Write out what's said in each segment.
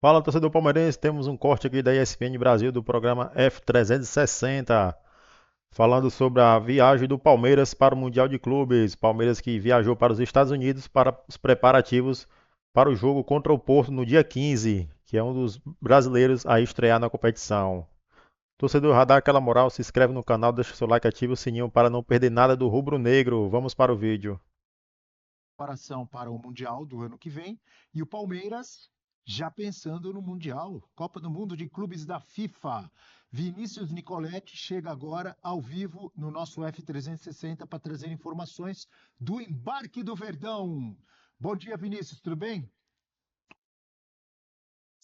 Fala, torcedor palmeirense, temos um corte aqui da ESPN Brasil do programa F360, falando sobre a viagem do Palmeiras para o Mundial de Clubes. Palmeiras que viajou para os Estados Unidos para os preparativos para o jogo contra o Porto no dia 15, que é um dos brasileiros a estrear na competição. Torcedor, já dá aquela moral, se inscreve no canal, deixa seu like, ativa o sininho para não perder nada do rubro-negro. Vamos para o vídeo. Preparação para o Mundial do ano que vem e o Palmeiras já pensando no Mundial, Copa do Mundo de Clubes da FIFA. Vinícius Nicoletti chega agora ao vivo no nosso F360 para trazer informações do embarque do Verdão. Bom dia, Vinícius, tudo bem?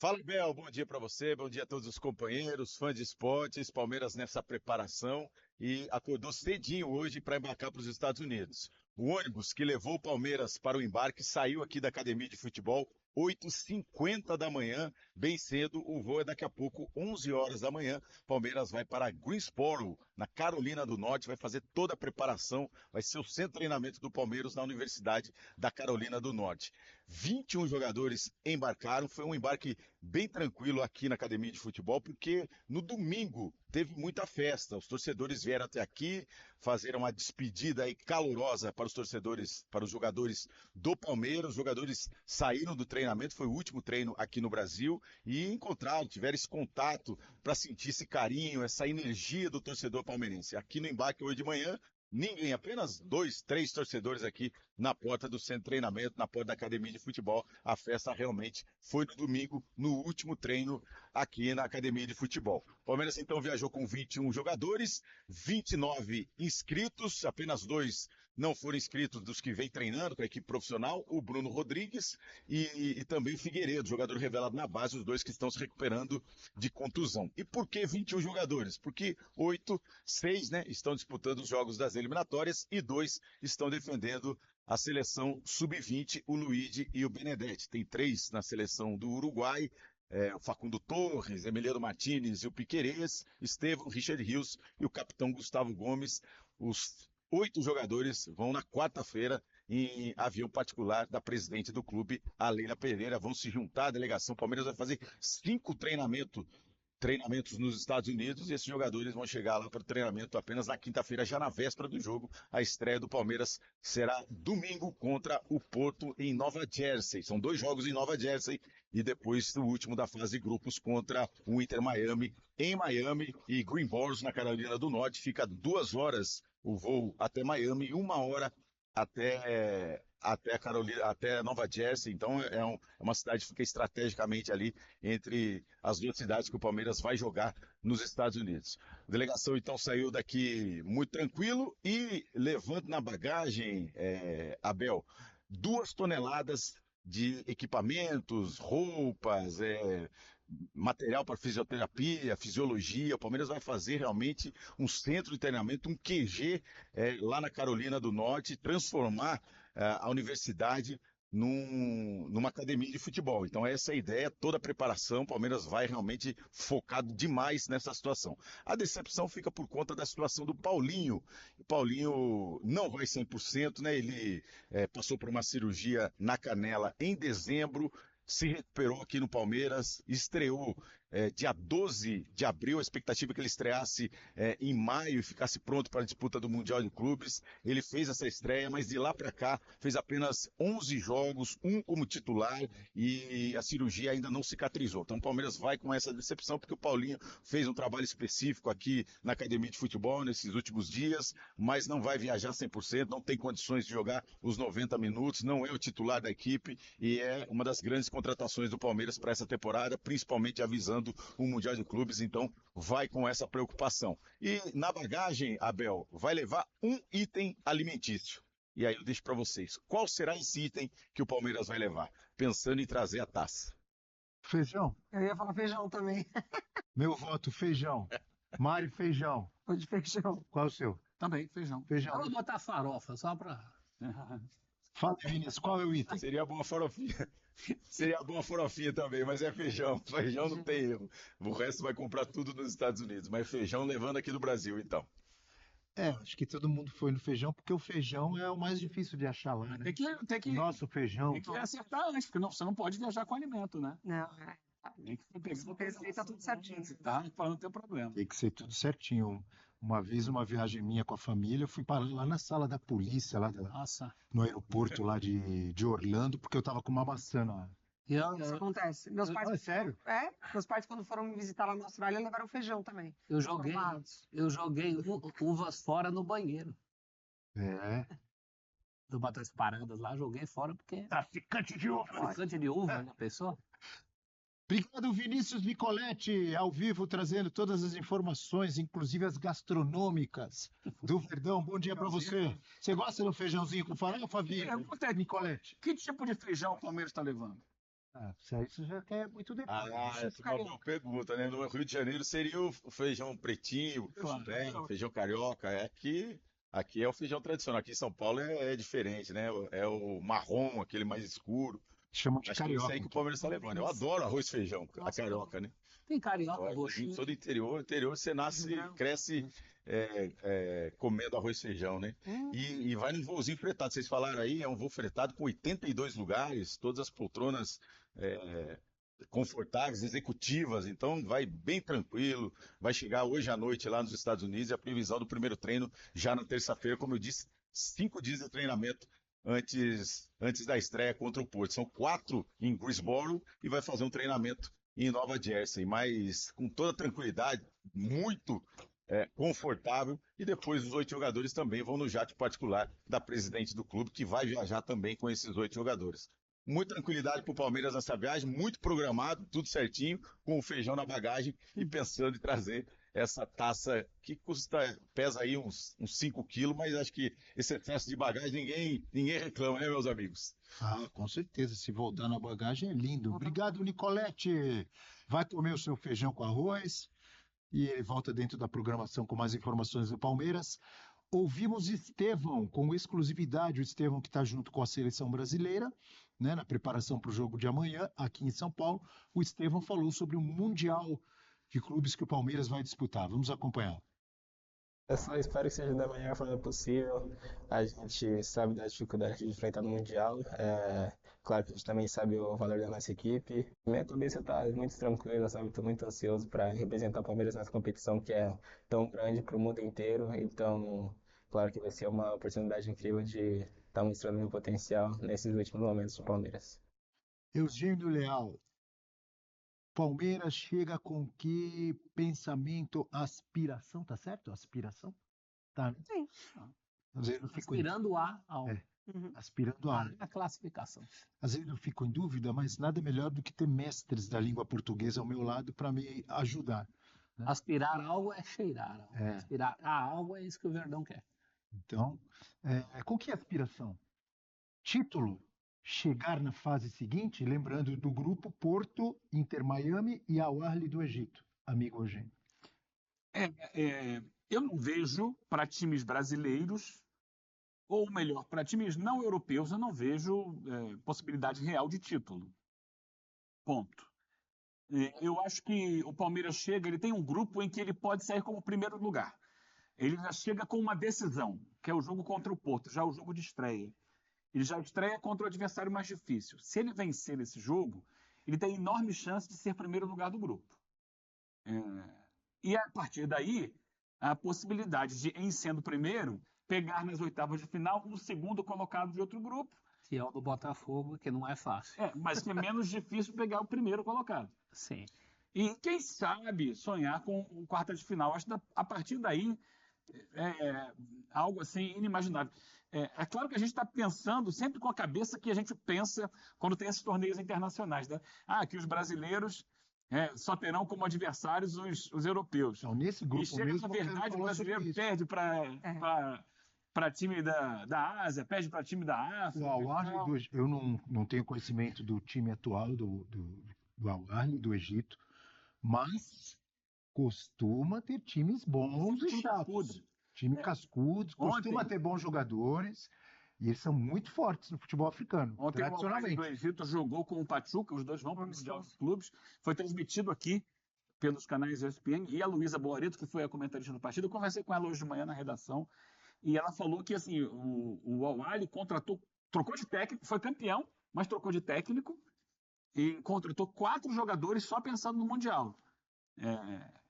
Fala, Bel, bom dia para você, bom dia a todos os companheiros, fãs de esportes, Palmeiras nessa preparação e acordou cedinho hoje para embarcar para os Estados Unidos. O ônibus que levou o Palmeiras para o embarque saiu aqui da academia de futebol 8h50 da manhã, bem cedo, o voo é daqui a pouco, 11 horas da manhã. Palmeiras vai para Greensboro, na Carolina do Norte, vai fazer toda a preparação, vai ser o centro de treinamento do Palmeiras na Universidade da Carolina do Norte. 21 jogadores embarcaram, foi um embarque bem tranquilo aqui na academia de futebol, porque no domingo teve muita festa. Os torcedores vieram até aqui, fazer uma despedida aí calorosa para os torcedores, para os jogadores do Palmeiras. Os jogadores saíram do treinamento, foi o último treino aqui no Brasil e encontraram, tiveram esse contato para sentir esse carinho, essa energia do torcedor palmeirense. Aqui no embarque hoje de manhã, ninguém, apenas dois, três torcedores aqui na porta do centro de treinamento, na porta da academia de futebol. A festa realmente foi no domingo, no último treino aqui na academia de futebol. O Palmeiras então viajou com 21 jogadores, 29 inscritos, apenas dois não foram inscritos dos que vem treinando com a equipe profissional, o Bruno Rodrigues e também o Figueiredo, jogador revelado na base, os dois que estão se recuperando de contusão. E por que 21 jogadores? Porque 8, 6 né, estão disputando os jogos das eliminatórias e 2 estão defendendo a seleção sub-20, o Luigi e o Benedetti. Tem 3 na seleção do Uruguai, o Facundo Torres, Emiliano Martinez e o Piquerez, Estevão, Richard Rios e o capitão Gustavo Gomes. Os 8 jogadores vão na quarta-feira em avião particular da presidente do clube, a Leila Pereira, vão se juntar à delegação. O Palmeiras vai fazer 5 treinamentos nos Estados Unidos e esses jogadores vão chegar lá para o treinamento apenas na quinta-feira, já na véspera do jogo. A estreia do Palmeiras será domingo contra o Porto em Nova Jersey. São 2 jogos em Nova Jersey e depois o último da fase de grupos contra o Inter Miami em Miami e Greenboro na Carolina do Norte. Fica 2 horas o voo até Miami e 1 hora até a Carolina, até Nova Jersey. Então é uma cidade que fica estrategicamente ali entre as duas cidades que o Palmeiras vai jogar nos Estados Unidos. A delegação então saiu daqui muito tranquilo e levando na bagagem, Abel, 2 toneladas de equipamentos, roupas, material para fisioterapia, fisiologia. O Palmeiras vai fazer realmente um centro de treinamento, um QG lá na Carolina do Norte, transformar a universidade numa academia de futebol. Então essa é a ideia, toda a preparação, o Palmeiras vai realmente focado demais nessa situação. A decepção fica por conta da situação do Paulinho. O Paulinho não vai 100%, né? Ele passou por uma cirurgia na canela em dezembro, se recuperou aqui no Palmeiras, estreou dia 12 de abril, a expectativa é que ele estreasse em maio e ficasse pronto para a disputa do Mundial de Clubes. Ele fez essa estreia, mas de lá para cá fez apenas 11 jogos, um como titular e a cirurgia ainda não cicatrizou. Então o Palmeiras vai com essa decepção porque o Paulinho fez um trabalho específico aqui na academia de futebol nesses últimos dias, mas não vai viajar 100%, não tem condições de jogar os 90 minutos, não é o titular da equipe e é uma das grandes contratações do Palmeiras para essa temporada, principalmente avisando o Mundial de Clubes, então vai com essa preocupação. E na bagagem, Abel, vai levar um item alimentício. E aí eu deixo para vocês. Qual será esse item que o Palmeiras vai levar? Pensando em trazer a taça. Feijão. Eu ia falar feijão também. Meu voto, feijão. Mário, feijão. Vou de feijão. Qual é o seu? Também, feijão. Feijão. Eu vou botar farofa, só pra. Fala, Vinícius, qual é o item? Seria bom a farofinha. Seria bom a farofinha também, mas é feijão. Feijão não tem erro. O resto vai comprar tudo nos Estados Unidos, mas feijão levando aqui do Brasil, então. Acho que todo mundo foi no feijão, porque o feijão é o mais difícil de achar lá, né? Tem que, Nosso feijão. tem que acertar antes, porque você não pode viajar com alimento, né? Não, Esse aí tá tudo certinho. Tá, para não ter problema. Tem que ser tudo certinho. Uma vez, uma viagem minha com a família, eu fui parar lá na sala da polícia, Nossa. no aeroporto lá de Orlando, porque eu tava com uma maçã na... Isso acontece. Meus pais, É sério? meus pais, quando foram me visitar lá na Austrália, levaram feijão também. Eu joguei uvas fora no banheiro. É. Do Batalhas Paradas lá, joguei fora porque Traficante de uva. traficante de uva, né, pessoa? Obrigado, Vinícius Nicoletti, ao vivo, trazendo todas as informações, inclusive as gastronômicas do Verdão. Bom dia para você. Você gosta do feijãozinho com farofa, Eu gostei. Nicoletti? Que tipo de feijão o Palmeiras está levando? Isso já quer muito depois. Essa é uma boa pergunta, né? No Rio de Janeiro seria o feijão pretinho, Claro. né? Feijão carioca. Aqui é o feijão tradicional. Aqui em São Paulo é diferente, né? É o marrom, aquele mais escuro. Chamam de Acho que é isso carioca. aí que o Palmeiras está levando. Eu adoro arroz e feijão, a carioca, né? Tem carioca, Eu roxinho. sou do interior. Interior você nasce, cresce comendo arroz e feijão, né? E vai num voozinho fretado. Vocês falaram aí, é um voo fretado com 82 lugares, todas as poltronas confortáveis, executivas. Então vai bem tranquilo. Vai chegar hoje à noite lá nos Estados Unidos e a previsão do primeiro treino já na terça-feira, como eu disse, 5 dias de treinamento antes da estreia contra o Porto. São 4 em Greensboro e vai fazer um treinamento em Nova Jersey, mas com toda tranquilidade, muito confortável. E depois os 8 jogadores também vão no jato particular da presidente do clube, que vai viajar também com esses 8 jogadores. Muita tranquilidade para o Palmeiras nessa viagem, muito programado, tudo certinho, com o feijão na bagagem e pensando em trazer essa taça que pesa aí uns 5 quilos, mas acho que esse excesso de bagagem ninguém reclama, né, meus amigos? Com certeza. Se voltar na bagagem é lindo. Obrigado, Nicolete. Vai comer o seu feijão com arroz e ele volta dentro da programação com mais informações do Palmeiras. Ouvimos Estevão com exclusividade, o Estevão que está junto com a seleção brasileira, né, na preparação para o jogo de amanhã, aqui em São Paulo. O Estevão falou sobre o Mundial de clubes que o Palmeiras vai disputar. Vamos acompanhar. Eu só espero que seja da melhor forma possível. A gente sabe da dificuldade de enfrentar no Mundial. Claro que a gente também sabe o valor da nossa equipe. Minha cabeça está muito tranquila, sabe? Estou muito ansioso para representar o Palmeiras nessa competição que é tão grande para o mundo inteiro. Então, claro que vai ser uma oportunidade incrível de estar mostrando meu potencial nesses últimos momentos do Palmeiras. Eugênio Leal. Palmeiras chega com que pensamento, aspiração, tá certo? Aspiração? Tá, né? Sim. Às vezes eu fico Aspirando ao aspirando a. a classificação. Às vezes eu fico em dúvida, mas nada melhor do que ter mestres da língua portuguesa ao meu lado para me ajudar. Aspirar algo é cheirar algo. É. Aspirar a algo é isso que o Verdão quer. Então, com que aspiração? Título? Chegar na fase seguinte, lembrando do grupo Porto, Inter Miami e Al Ahly do Egito, amigo Eugênio. Eu não vejo para times brasileiros, ou melhor, para times não europeus, eu não vejo possibilidade real de título. Ponto. Eu acho que o Palmeiras chega, ele tem um grupo em que ele pode sair como primeiro lugar. Ele já chega com uma decisão, que é o jogo contra o Porto, já o jogo de estreia. Ele já estreia contra o adversário mais difícil. Se ele vencer esse jogo, ele tem enorme chance de ser primeiro lugar do grupo. E a partir daí, a possibilidade de, em sendo primeiro, pegar nas oitavas de final o segundo colocado de outro grupo. Que é o do Botafogo, que não é fácil. Mas que é menos difícil pegar o primeiro colocado. Sim. E quem sabe sonhar com o quarta de final. Acho que a partir daí algo assim inimaginável. É claro que a gente está pensando sempre com a cabeça que a gente pensa quando tem esses torneios internacionais, né? Que os brasileiros só terão como adversários os europeus. Então, nesse grupo E chega, mesmo, na verdade, o brasileiro sobre perde para time da Ásia, perde para time da África. o Al Ahly eu não tenho conhecimento do time atual do Al Ahly do Egito, mas costuma ter times bons e chatos. Time cascudo, costuma ter bons jogadores e eles são muito fortes no futebol africano, Ontem o Al Ahly tradicionalmente. do Egito jogou com o Pachuca, os dois vão para o Mundial dos Clubes. Foi transmitido aqui pelos canais ESPN e a Luísa Boareto, que foi a comentarista do partido, eu conversei com ela hoje de manhã na redação e ela falou que assim, o Al Ahly trocou de técnico, foi campeão, mas trocou de técnico e contratou 4 jogadores só pensando no Mundial.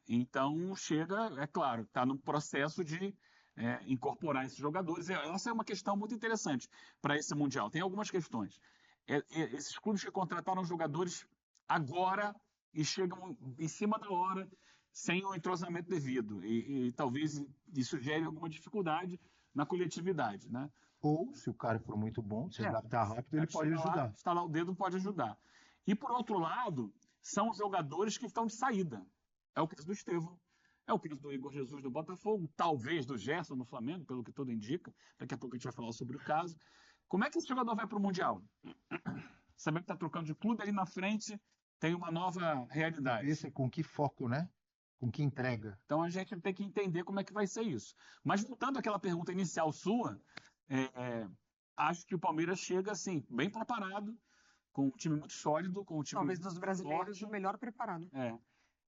Então, chega, é claro, está no processo de incorporar esses jogadores. Essa é uma questão muito interessante para esse Mundial. Tem algumas questões. Esses clubes que contrataram jogadores agora e chegam em cima da hora, sem o entrosamento devido. E talvez isso gere alguma dificuldade na coletividade, né? Ou, se o cara for muito bom, se adaptar rápido, ele pode ajudar. Estalar o dedo pode ajudar. E, por outro lado, são os jogadores que estão de saída. É o caso do Estevão, é o caso do Igor Jesus do Botafogo, talvez do Gerson no Flamengo, pelo que tudo indica. Daqui a pouco a gente vai falar sobre o caso. Como é que esse jogador vai para o Mundial? Sabendo que está trocando de clube, ali na frente tem uma nova realidade. Esse é com que foco, né? Com que entrega. Então a gente tem que entender como é que vai ser isso. Mas voltando àquela pergunta inicial sua, acho que o Palmeiras chega assim, bem preparado, com um time muito sólido, com um time Talvez dos brasileiros forte. o melhor preparado.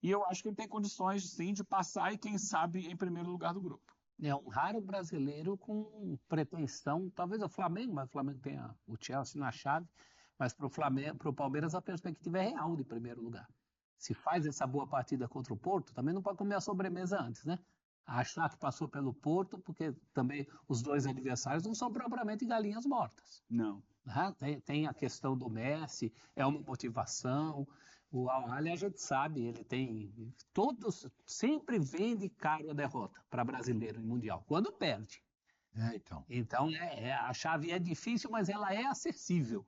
E eu acho que ele tem condições, sim, de passar e, quem sabe, em primeiro lugar do grupo. É um raro brasileiro com pretensão, talvez o Flamengo, mas o Flamengo tenha o Chelsea na chave, mas para o Palmeiras a perspectiva é real de primeiro lugar. Se faz essa boa partida contra o Porto, também não pode comer a sobremesa antes, né? Achar que passou pelo Porto, porque também os dois adversários não são propriamente galinhas mortas. Não. Tem a questão do Messi, é uma motivação. O Al-Ahly a gente sabe, ele tem todos, sempre vende caro a derrota para brasileiro em Mundial, quando perde. Então a chave é difícil, mas ela é acessível.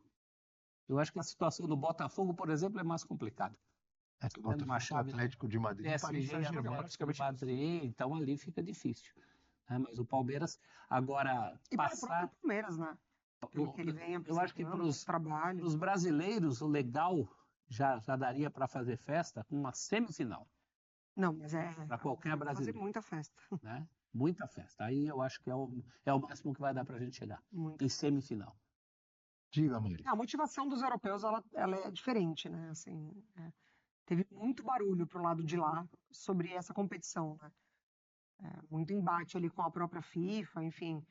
Eu acho que a situação do Botafogo, por exemplo, é mais complicada. O Botafogo, Atlético de Madrid, Paris Saint-Germain. Madrid, então ali fica difícil. Mas o Palmeiras agora E para o passar. próprio Palmeiras, né? Pelo que ele vem Eu acho que para os trabalhos. brasileiros, o legal já daria para fazer festa com uma semifinal. Não, mas Para qualquer fazer brasileiro. muita festa. Né? Muita festa. Aí eu acho que é o máximo que vai dar para a gente chegar. Muito. Em semifinal. Diga, Mari. A motivação dos europeus ela é diferente, né? Assim, teve muito barulho pro lado de lá sobre essa competição, né? Muito embate ali com a própria FIFA, enfim,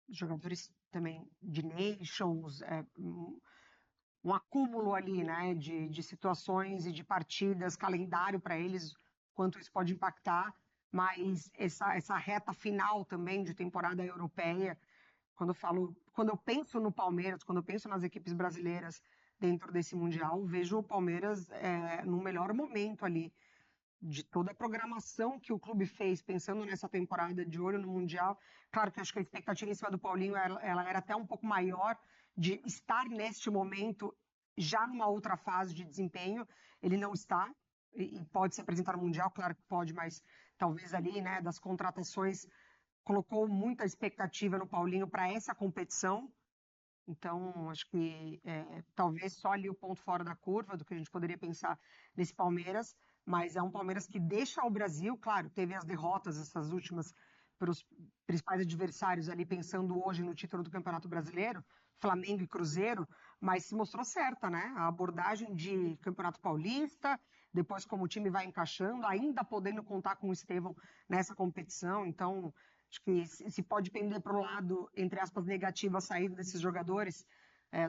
jogadores também de Nations, um acúmulo ali, né, de situações e de partidas, calendário para eles, quanto isso pode impactar, mas essa reta final também de temporada europeia, quando eu penso no Palmeiras, quando eu penso nas equipes brasileiras dentro desse Mundial, vejo o Palmeiras no melhor momento ali, de toda a programação que o clube fez, pensando nessa temporada de olho no Mundial. Claro que acho que a expectativa em cima do Paulinho ela era até um pouco maior de estar neste momento já numa outra fase de desempenho. Ele não está, e pode se apresentar no Mundial, claro que pode, mas talvez ali, né, das contratações, colocou muita expectativa no Paulinho para essa competição. Então, acho que talvez só ali o ponto fora da curva do que a gente poderia pensar nesse Palmeiras, mas é um Palmeiras que deixa o Brasil, claro, teve as derrotas, essas últimas, para os principais adversários ali, pensando hoje no título do Campeonato Brasileiro, Flamengo e Cruzeiro, mas se mostrou certa, né? A abordagem de Campeonato Paulista, depois como o time vai encaixando, ainda podendo contar com o Estevão nessa competição, então acho que se pode pender para o lado, entre aspas, negativo a saída desses jogadores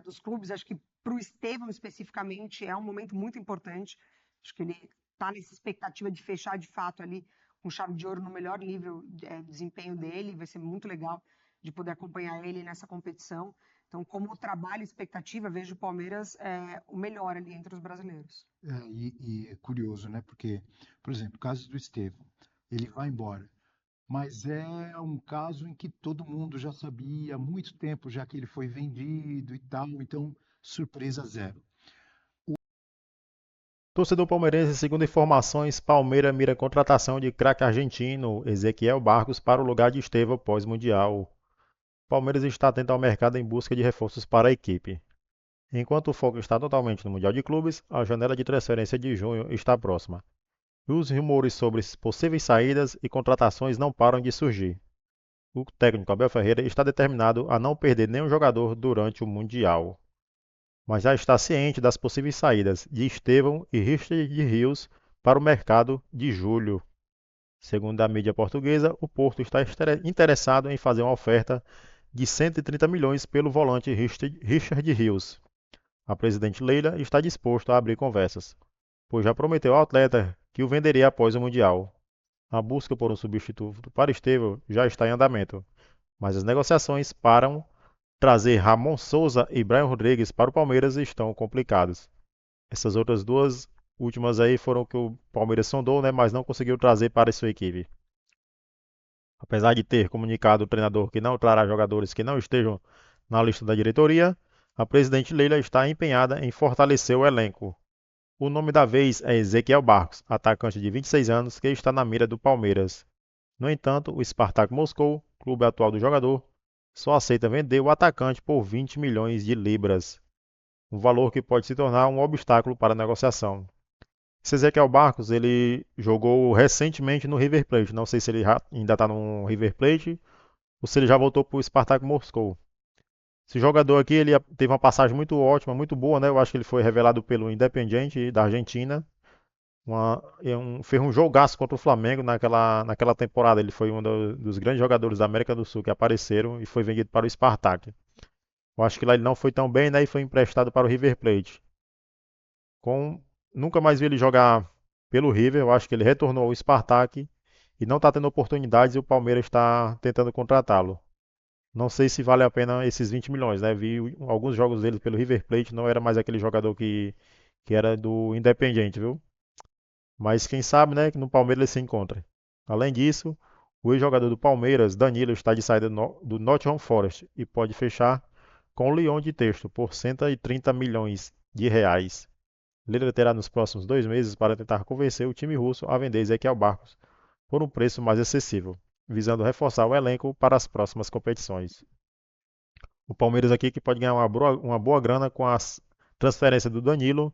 dos clubes. Acho que para o Estevão especificamente é um momento muito importante. Acho que ele está nessa expectativa de fechar de fato ali com chave de ouro no melhor nível de desempenho dele. Vai ser muito legal de poder acompanhar ele nessa competição. Então, como trabalho e expectativa, vejo o Palmeiras o melhor ali entre os brasileiros. E é curioso, né? Porque, por exemplo, o caso do Estevão, ele vai embora. Mas é um caso em que todo mundo já sabia há muito tempo, já que ele foi vendido e tal, então surpresa zero. Torcedor palmeirense, segundo informações, Palmeiras mira a contratação de craque argentino Ezequiel Barcos para o lugar de Estevão pós-mundial. Palmeiras está atento ao mercado em busca de reforços para a equipe. Enquanto o foco está totalmente no Mundial de Clubes, a janela de transferência de junho está próxima. E os rumores sobre possíveis saídas e contratações não param de surgir. O técnico Abel Ferreira está determinado a não perder nenhum jogador durante o Mundial, mas já está ciente das possíveis saídas de Estevão e Richard Rios para o mercado de julho. Segundo a mídia portuguesa, o Porto está interessado em fazer uma oferta de 130 milhões pelo volante Richard Rios. A presidente Leila está disposta a abrir conversas, pois já prometeu ao atleta que o venderia após o Mundial. A busca por um substituto para Estevão já está em andamento, mas as negociações para trazer Ramon Souza e Brian Rodrigues para o Palmeiras estão complicadas. Essas outras duas últimas aí foram que o Palmeiras sondou, né, mas não conseguiu trazer para a sua equipe. Apesar de ter comunicado o treinador que não trará jogadores que não estejam na lista da diretoria, a presidente Leila está empenhada em fortalecer o elenco. O nome da vez é Ezequiel Barcos, atacante de 26 anos que está na mira do Palmeiras. No entanto, o Spartak Moscou, clube atual do jogador, só aceita vender o atacante por 20 milhões de libras, um valor que pode se tornar um obstáculo para a negociação. Esse Ezequiel Barcos, ele jogou recentemente no River Plate. Não sei se ele ainda está no River Plate ou se ele já voltou para o Spartak Moscou. Esse jogador aqui, ele teve uma passagem muito ótima, muito boa, né? Eu acho que ele foi revelado pelo Independiente da Argentina. Fez um jogaço contra o Flamengo naquela temporada. Ele foi um dos grandes jogadores da América do Sul que apareceram e foi vendido para o Spartak. Eu acho que lá ele não foi tão bem, né? E foi emprestado para o River Plate. Com... Nunca mais vi ele jogar pelo River. Eu acho que ele retornou ao Spartak e não está tendo oportunidades e o Palmeiras está tentando contratá-lo. Não sei se vale a pena esses 20 milhões, né? Vi alguns jogos dele pelo River Plate, não era mais aquele jogador que era do Independiente, viu? Mas quem sabe, né, que no Palmeiras ele se encontra. Além disso, o ex-jogador do Palmeiras, Danilo, está de saída do Nottingham Forest e pode fechar com o Lyon de Texto por 130 milhões de reais. Lira terá nos próximos 2 meses para tentar convencer o time russo a vender Ezequiel Barcos por um preço mais acessível, visando reforçar o elenco para as próximas competições. O Palmeiras aqui que pode ganhar uma boa grana com a transferência do Danilo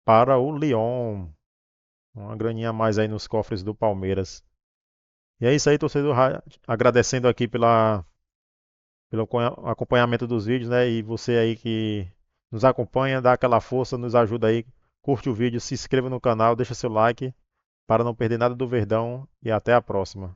para o Lyon. Uma graninha a mais aí nos cofres do Palmeiras. E é isso aí, torcedor. Agradecendo aqui pelo acompanhamento dos vídeos, né? E você aí que nos acompanha, dá aquela força, nos ajuda aí. Curte o vídeo, se inscreva no canal, deixa seu like para não perder nada do Verdão e até a próxima.